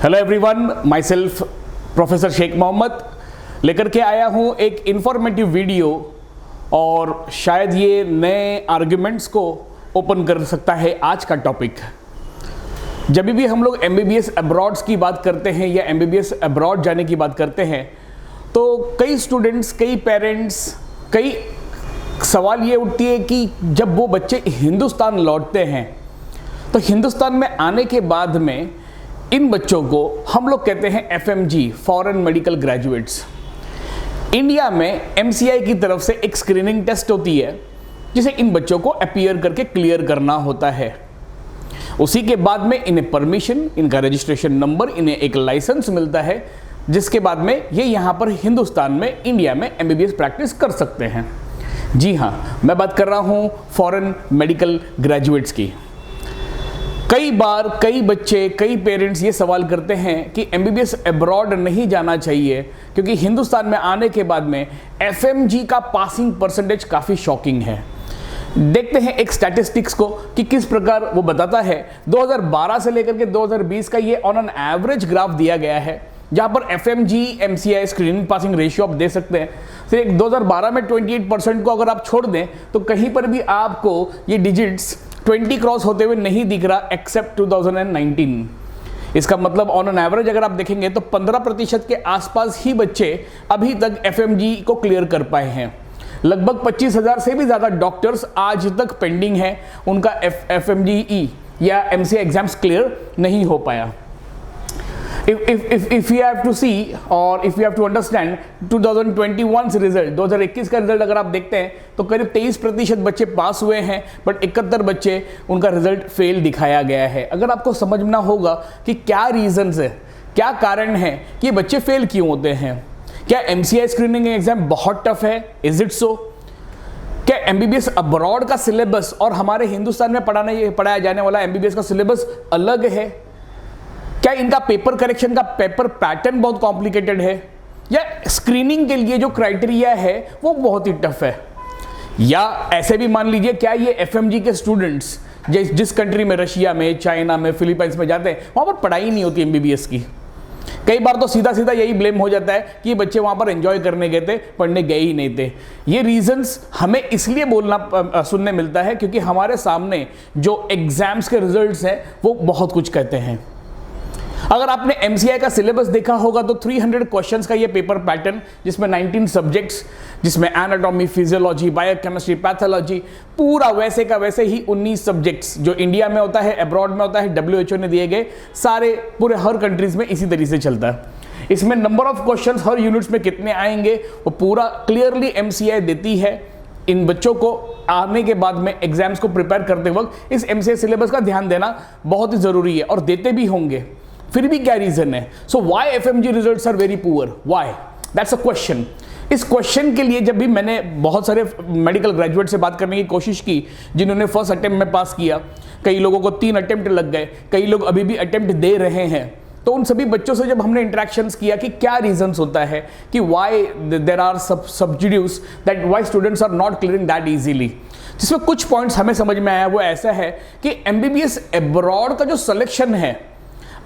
Hello everyone, myself professor Sheikh Mohammad लेकर के आया हूँ एक इंफॉर्मेटिव वीडियो और शायद ये नए आर्ग्यूमेंट्स को ओपन कर सकता है आज का टॉपिक। जब भी हम लोग एमबीबीएस अब्रॉड्स की बात करते हैं या एमबीबीएस अब्रॉड जाने की बात करते हैं तो कई स्टूडेंट्स, कई पेरेंट्स, कई सवाल ये उठती है कि जब वो बच्चे हिंदुस्तान लौटते हैं तो हिंदुस्तान में आने के बाद में इन बच्चों को हम लोग कहते हैं FMG, foreign medical graduates. India में एमसीआई की तरफ से एक स्क्रीनिंग टेस्ट होती है जिसे इन बच्चों को अपीयर करके क्लियर करना होता है। उसी के बाद में इन्हें परमिशन, इनका रजिस्ट्रेशन नंबर, इन्हें एक लाइसेंस मिलता है जिसके बाद में ये यहाँ पर हिंदुस्तान में, इंडिया में एमबीबीएस प्रैक्टिस कर सकते हैं। जी हाँ, मैं बात कर रहा हूँ फॉरेन मेडिकल ग्रेजुएट्स की। कई बार कई बच्चे, कई पेरेंट्स ये सवाल करते हैं कि एमबीबीएस अब्रॉड नहीं जाना चाहिए क्योंकि हिंदुस्तान में आने के बाद में एफएमजी का पासिंग परसेंटेज काफ़ी शॉकिंग है। देखते हैं एक स्टैटिस्टिक्स को कि किस प्रकार वो बताता है। 2012 से लेकर के 2020 का ये ऑन एन एवरेज ग्राफ दिया गया है जहाँ पर FMG MCI screening passing ratio आप दे सकते हैं। तो 2012 में 28% को अगर आप छोड़ दें तो कहीं पर भी आपको ये डिजिट्स 20 क्रॉस होते हुए नहीं दिख रहा एक्सेप्ट 2019। इसका मतलब ऑन एन एवरेज अगर आप देखेंगे तो 15% के आसपास ही बच्चे अभी तक एफएमजी को क्लियर कर पाए हैं। लगभग 25,000 से भी ज़्यादा डॉक्टर्स आज तक पेंडिंग है, उनका एफएमजी या एमसीआई एग्जाम्स क्लियर नहीं हो पाया। If you have to see or if you have to understand 2021 result, 2021 का रिजल्ट अगर आप देखते हैं तो करीब 23% बच्चे पास हुए हैं बट 71 बच्चे उनका रिजल्ट फेल दिखाया गया है। अगर आपको समझना होगा कि क्या रीजंस है, क्या कारण है कि ये बच्चे फेल क्यों होते हैं। क्या एमसीआई स्क्रीनिंग एग्जाम बहुत टफ है? Is it so? क्या एमबीबीएस अब्रॉड का सिलेबस और हमारे हिंदुस्तान में पढ़ाया जाने वाला एमबीबीएस का सिलेबस अलग है? क्या इनका पेपर करेक्शन का पेपर पैटर्न बहुत कॉम्प्लिकेटेड है या स्क्रीनिंग के लिए जो क्राइटेरिया है वो बहुत ही टफ है? या ऐसे भी मान लीजिए, क्या ये एफएमजी के स्टूडेंट्स जिस कंट्री में, रशिया में, चाइना में, फिलीपाइंस में जाते हैं वहाँ पर पढ़ाई नहीं होती एमबीबीएस की। कई बार तो सीधा सीधा यही ब्लेम हो जाता है कि ये बच्चे वहाँ पर एंजॉय करने गए थे, पढ़ने गए ही नहीं थे। ये रीजंस हमें इसलिए सुनने मिलता है क्योंकि हमारे सामने जो एग्जाम्स के रिजल्ट्स हैं वो बहुत कुछ कहते हैं। अगर आपने एमसीआई का सिलेबस देखा होगा तो 300 क्वेश्चंस का ये पेपर पैटर्न, जिसमें 19 सब्जेक्ट्स, जिसमें एनाटॉमी, फिजियोलॉजी, बायोकेमिस्ट्री, पैथोलॉजी, पूरा वैसे का वैसे ही 19 सब्जेक्ट्स जो इंडिया में होता है, अब्रॉड में होता है, WHO ने दिए गए सारे, पूरे हर कंट्रीज में इसी तरीके से चलता है। इसमें number of questions her units में कितने आएंगे वो पूरा क्लियरली एमसीआई देती है। इन बच्चों को आने के बाद में एग्जाम्स को प्रिपेयर करते वक्त इस एमसीआई सिलेबस का ध्यान देना बहुत ही जरूरी है और देते भी होंगे। फिर भी क्या रीजन है? So why FMG results are very poor? Why? That's a question. इस क्वेश्चन के लिए जब भी मैंने बहुत सारे मेडिकल ग्रेजुएट से बात करने की कोशिश की जिन्होंने फर्स्ट अटेम्प्ट में पास किया, कई लोगों को 3 अटेम्प्ट लग गए, कई लोग अभी भी अटेम्प्ट दे रहे हैं, तो उन सभी बच्चों से जब हमने इंटरेक्शंस किया कि क्या रीजंस होता है कि why there are subsidies that why students are not clearing that easily, जिसमें कुछ पॉइंट्स हमें समझ में आया। वो ऐसा है कि एमबीबीएस अब्रॉड का जो सिलेक्शन है,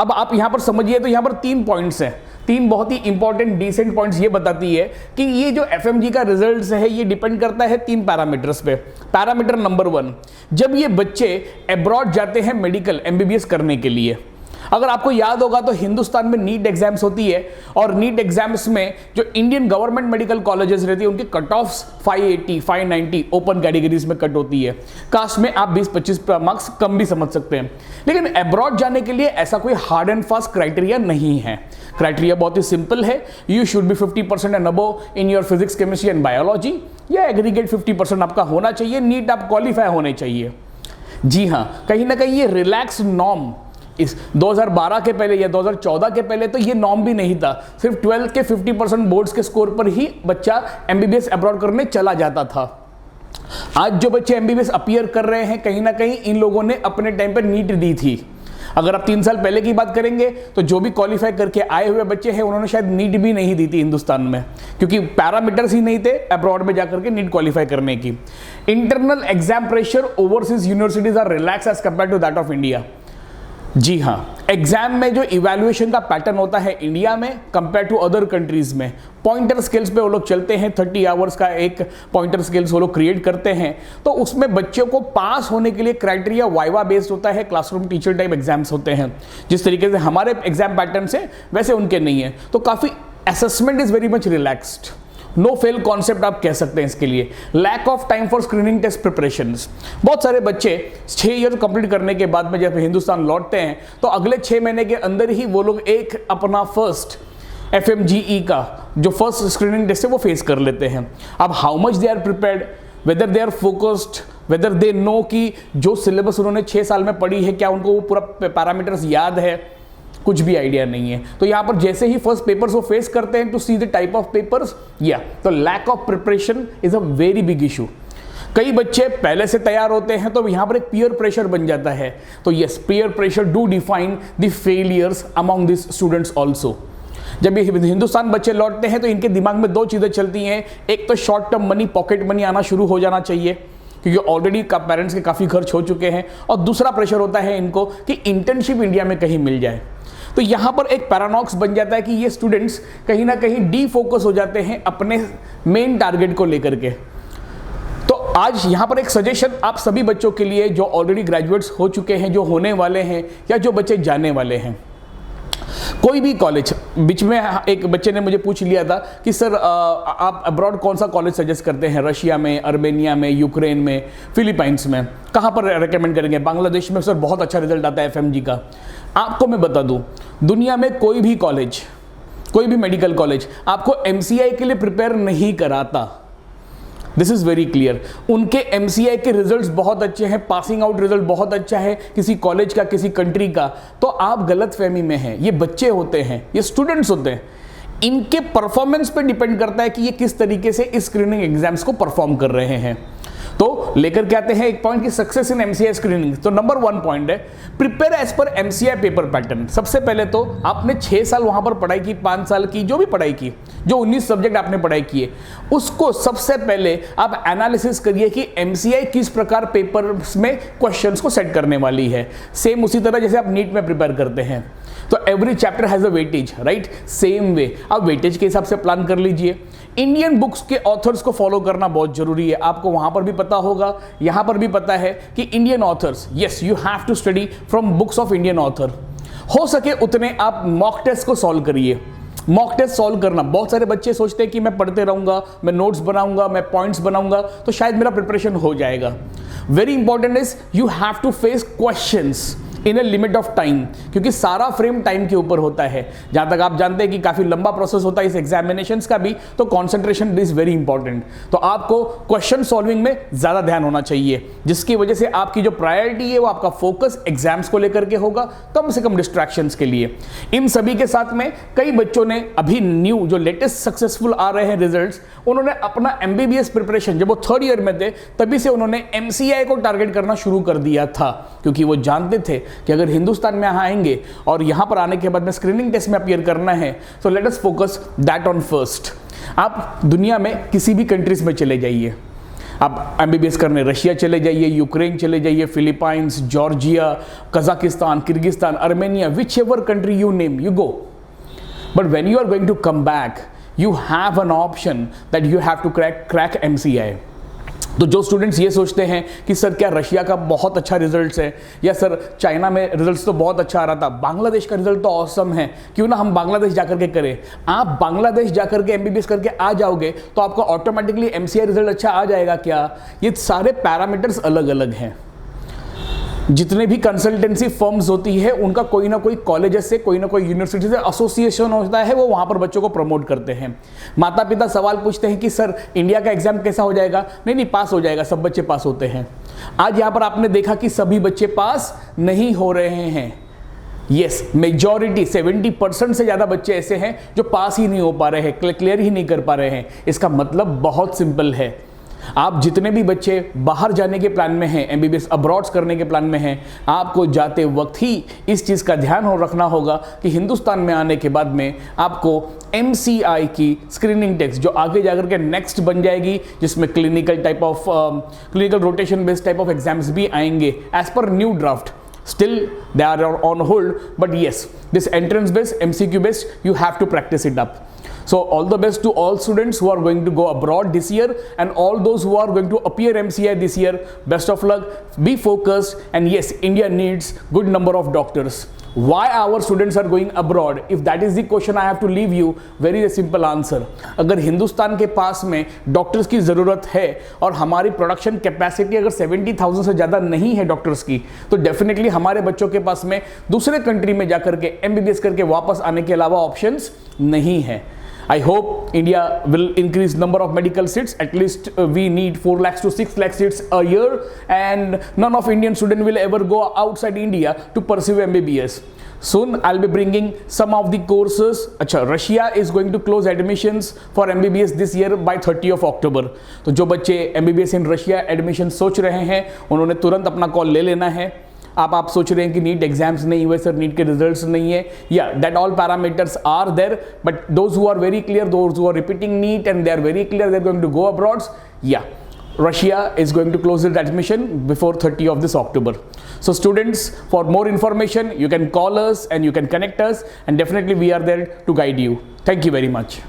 अब आप यहां पर समझिए तो यहां पर 3 पॉइंट्स हैं, 3 बहुत ही इंपॉर्टेंट डिसेंट पॉइंट्स ये बताती है कि ये जो एफएमजी का रिजल्ट्स है ये डिपेंड करता है 3 पैरामीटर्स पे। पैरामीटर नंबर 1, जब ये बच्चे अब्रॉड जाते हैं मेडिकल एमबीबीएस करने के लिए, अगर आपको याद होगा तो हिंदुस्तान में नीट एग्जाम्स होती है और नीट एग्जाम्स में जो इंडियन गवर्नमेंट मेडिकल कॉलेजेस रहती है उनके कट ऑफ्स 580, 590 ओपन कैटेगरीज में कट होती है। कास्ट में आप 20-25 मार्क्स कम भी समझ सकते हैं, लेकिन अब्रॉड जाने के लिए ऐसा कोई हार्ड एंड फास्ट क्राइटेरिया नहीं है। क्राइटेरिया बहुत ही सिंपल है। You should be 50% and above in your physics, chemistry and biology, या एग्रीगेट 50% आपका होना चाहिए। नीट आप क्वालिफाई होने चाहिए। जी हाँ, कहीं ना कहीं ये रिलैक्स नॉर्म इस 2012 के पहले या 2014 के पहले तो ये नॉर्म भी नहीं था। सिर्फ 12th के 50% बोर्ड्स के स्कोर पर ही बच्चा एमबीबीएस अब्रॉड करने चला जाता था। आज जो बच्चे एमबीबीएस अपीयर कर रहे हैं, कहीं ना कहीं इन लोगों ने अपने टाइम पर नीट दी थी। अगर आप 3 साल पहले की बात करेंगे तो जो भी क्वालिफाई करके आए हुए बच्चे हैं उन्होंने शायद नीट भी नहीं दी थी हिंदुस्तान में, क्योंकि पैरामीटर्स ही नहीं थे अब्रॉड में जाकर के नीट क्वालिफाई करने की। Internal exam pressure overseas universities are relax as compare to that of India. जी हाँ, एग्जाम में जो इवैल्यूएशन का पैटर्न होता है इंडिया में कंपेयर टू अदर कंट्रीज में, पॉइंटर स्केल्स पे वो लोग चलते हैं। 30 आवर्स का एक पॉइंटर स्केल्स वो लोग क्रिएट करते हैं। तो उसमें बच्चों को पास होने के लिए क्राइटेरिया वाइवा बेस्ड होता है, क्लासरूम टीचर टाइप एग्जाम्स होते हैं। जिस तरीके से हमारे एग्जाम पैटर्न से वैसे उनके नहीं है। तो काफ़ी assessment is very much relaxed. No fail concept आप कह सकते हैं इसके लिए। Lack of time for screening test preparations. बहुत सारे बच्चे 6 ईयर कंप्लीट करने के बाद में जब हिंदुस्तान लौटते हैं तो अगले 6 महीने के अंदर ही वो लोग एक अपना फर्स्ट FMGE का जो फर्स्ट स्क्रीनिंग टेस्ट है वो फेस कर लेते हैं। अब how much they are prepared, whether they are focused, whether they know कि जो सिलेबस उन्होंने 6 साल में पढ़ी है क्या उनको वो पूरा पैरामीटर्स याद है, कुछ भी आइडिया नहीं है। तो यहां पर जैसे ही फर्स्ट पेपर्स वो फेस करते हैं to see the type of papers, या तो lack of preparation is a very big issue. कई बच्चे पहले से तैयार होते हैं तो यहां पर एक पीयर प्रेशर बन जाता है। तो yes, peer pressure do define the failures among this students also. जब ये हिंदुस्तान बच्चे लौटते हैं तो इनके दिमाग में 2 चीजें चलती हैं। एक तो short term money, pocket money आना शुरू हो जाना चाहिए क्योंकि ऑलरेडी पेरेंट्स के काफी खर्च हो चुके हैं, और दूसरा प्रेशर होता है इनको कि इंटर्नशिप इंडिया में कहीं मिल जाए। तो यहां पर एक पैराडॉक्स बन जाता है कि ये स्टूडेंट्स कहीं ना कहीं डीफोकस हो जाते हैं अपने मेन टारगेट को लेकर के। तो आज यहां पर एक सजेशन आप सभी बच्चों के लिए जो ऑलरेडी ग्रेजुएट्स हो चुके हैं, जो होने वाले हैं, या जो बच्चे जाने वाले हैं, कोई भी कॉलेज। बीच में एक बच्चे ने मुझे पूछ लिया था कि सर आप अब्रॉड कौन सा कॉलेज सजेस्ट करते हैं, रशिया में, अर्मेनिया में, यूक्रेन में, फिलीपाइंस में, कहाँ पर रेकमेंड करेंगे? बांग्लादेश में सर बहुत अच्छा रिजल्ट आता है FMG का। आपको मैं बता दूं, दुनिया में कोई भी कॉलेज, कोई भी मेडिकल कॉलेज आपको MCI के लिए प्रिपेयर नहीं कराता। This is very clear. उनके MCI के रिजल्ट्स बहुत अच्छे हैं, पासिंग आउट रिजल्ट बहुत अच्छा है किसी कॉलेज का, किसी कंट्री का। तो आप गलत फहमी में हैं। ये बच्चे होते हैं, ये स्टूडेंट्स होते हैं, इनके परफॉर्मेंस पे डिपेंड करता है कि ये किस तरीके से इस स्क्रीनिंग एग्जाम्स को परफॉर्म कर रहे हैं। तो लेकर के आते हैं एक पॉइंट की सक्सेस इन MCI स्क्रीनिंग। तो नंबर 1 पॉइंट है prepare as per MCI paper pattern. सबसे पहले तो आपने 6 साल वहां पर पढ़ाई की, 5 साल की, जो भी पढ़ाई की, जो 19 सब्जेक्ट आपने पढ़ाई किए, उसको सबसे पहले आप एनालिसिस करिए कि MCI किस प्रकार पेपर्स में क्वेश्चंस को सेट करने वाली है। सेम उसी तरह जैसे आप नीट में प्रिपेयर करते हैं तो every chapter has a weightage, right? Same way आप वेटेज के हिसाब से प्लान कर लीजिए। इंडियन बुक्स के ऑथर्स को फॉलो करना बहुत जरूरी है। आपको वहां पर भी पता होगा, यहां पर भी पता है कि Indian authors, yes, you have to study from books of Indian author. हो सके उतने आप मॉक टेस्ट को सॉल्व करिए। मॉक टेस्ट सॉल्व करना, बहुत सारे बच्चे सोचते हैं कि मैं पढ़ते रहूंगा, मैं नोट्स बनाऊंगा, मैं पॉइंट्स बनाऊंगा तो शायद मेरा प्रिपरेशन हो जाएगा। Very important is you have to face questions in a limit of time, क्योंकि सारा फ्रेम टाइम के ऊपर होता है। जहां तक आप जानते हैं कि काफी लंबा प्रोसेस होता है इस एग्जामिनेशंस का भी, तो कंसंट्रेशन इज वेरी इंपॉर्टेंट। तो आपको क्वेश्चन सॉल्विंग में ज्यादा ध्यान होना चाहिए, जिसकी वजह से आपकी जो प्रायोरिटी है वो आपका फोकस एग्जाम्स को लेकर के होगा, कम से कम डिस्ट्रैक्शंस के लिए। इन सभी के साथ में कई बच्चों ने अभी न्यू जो लेटेस्ट सक्सेसफुल आ रहे हैं रिजल्ट्स, उन्होंने अपना MBBS प्रिपरेशन जब वो 3rd ईयर में थे तभी से उन्होंने MCI को टारगेट करना शुरू कर दिया था, क्योंकि वो जानते थे कि अगर हिंदुस्तान में आएंगे और यहां पर आने के बाद में स्क्रीनिंग टेस्ट में अपीयर करना है तो let us focus that on first. आप दुनिया में किसी भी कंट्रीज में चले जाइए, आप MBBS करने रशिया चले जाइए, यूक्रेन चले जाइए, Philippines, Georgia, Kazakhstan, Kyrgyzstan, Armenia, whichever country you name, you go. But when you are going to come back you have an option that you have to crack MCI। तो जो students ये सोचते हैं कि sir क्या Russia का बहुत अच्छा रिजल्ट्स है, या सर चाइना में रिजल्ट्स तो बहुत अच्छा आ रहा था, बांग्लादेश का रिजल्ट तो ऑसम है, क्यों ना हम बांग्लादेश जाकर के करें। आप बांग्लादेश जाकर के MBBS करके आ जाओगे तो आपका ऑटोमेटिकली MCI रिजल्ट अच्छा आ जाएगा क्या? ये सारे पैरामीटर्स अलग अलग हैं। जितने भी कंसल्टेंसी फर्म्स होती है उनका कोई ना कोई कॉलेजेस से, कोई ना कोई यूनिवर्सिटी से एसोसिएशन होता है, वो वहां पर बच्चों को प्रमोट करते हैं। माता पिता सवाल पूछते हैं कि सर इंडिया का एग्जाम कैसा हो जाएगा? नहीं, पास हो जाएगा, सब बच्चे पास होते हैं। आज यहां पर आपने देखा कि सभी बच्चे पास नहीं हो रहे हैं। यस, मेजॉरिटी 70% से ज्यादा बच्चे ऐसे हैं जो पास ही नहीं हो पा रहे हैं, क्लियर ही नहीं कर पा रहे हैं। इसका मतलब बहुत सिंपल है, आप जितने भी बच्चे बाहर जाने के प्लान में हैं, MBBS अब्रॉड्स करने के प्लान में हैं, आपको जाते वक्त ही इस चीज़ का ध्यान रखना होगा कि हिंदुस्तान में आने के बाद में आपको MCI की स्क्रीनिंग टेस्ट जो आगे जाकर के नेक्स्ट बन जाएगी, जिसमें clinical rotation based type of exams भी आएंगे as per new draft. Still they are on hold, but yes, this entrance based, MCQ based, you have to practice it up. So all the best to all students who are going to go abroad this year, and all those who are going to appear MCI this year. Best of luck, be focused, and yes, India needs good number of doctors. Why our students are going abroad? If that is the question I have to leave you, very simple answer. अगर हिंदुस्तान के पास में doctors की ज़रूरत है और हमारी production capacity अगर 70,000 से ज़्यादा नहीं है डॉक्टर्स की, तो डेफिनेटली हमारे बच्चों के पास में दूसरे कंट्री में जाकर के MBBS करके वापस आने के अलावा ऑप्शंस नहीं है. I hope India will increase number of medical seats. At least we need 4 lakhs to 6 lakh seats a year, and none of Indian student will ever go outside India to pursue MBBS. Soon I'll be bringing some of the courses. अच्छा, Russia is going to close admissions for MBBS this year by 30 of October. तो जो बच्चे MBBS in Russia admission सोच रहे हैं, उन्होंने तुरंत अपना कॉल ले लेना है. आप सोच रहे हैं कि नीट एग्जाम्स नहीं हुए सर, नीट के रिजल्ट्स नहीं है, या that all parameters are there, but those who are very clear, those who are repeating NEET and they are very clear they are going to go abroad, या Russia is going to close its admission before 30 of this October. So students, for more information, you can call us and you can connect us, and definitely we are there to guide you. Thank you very much.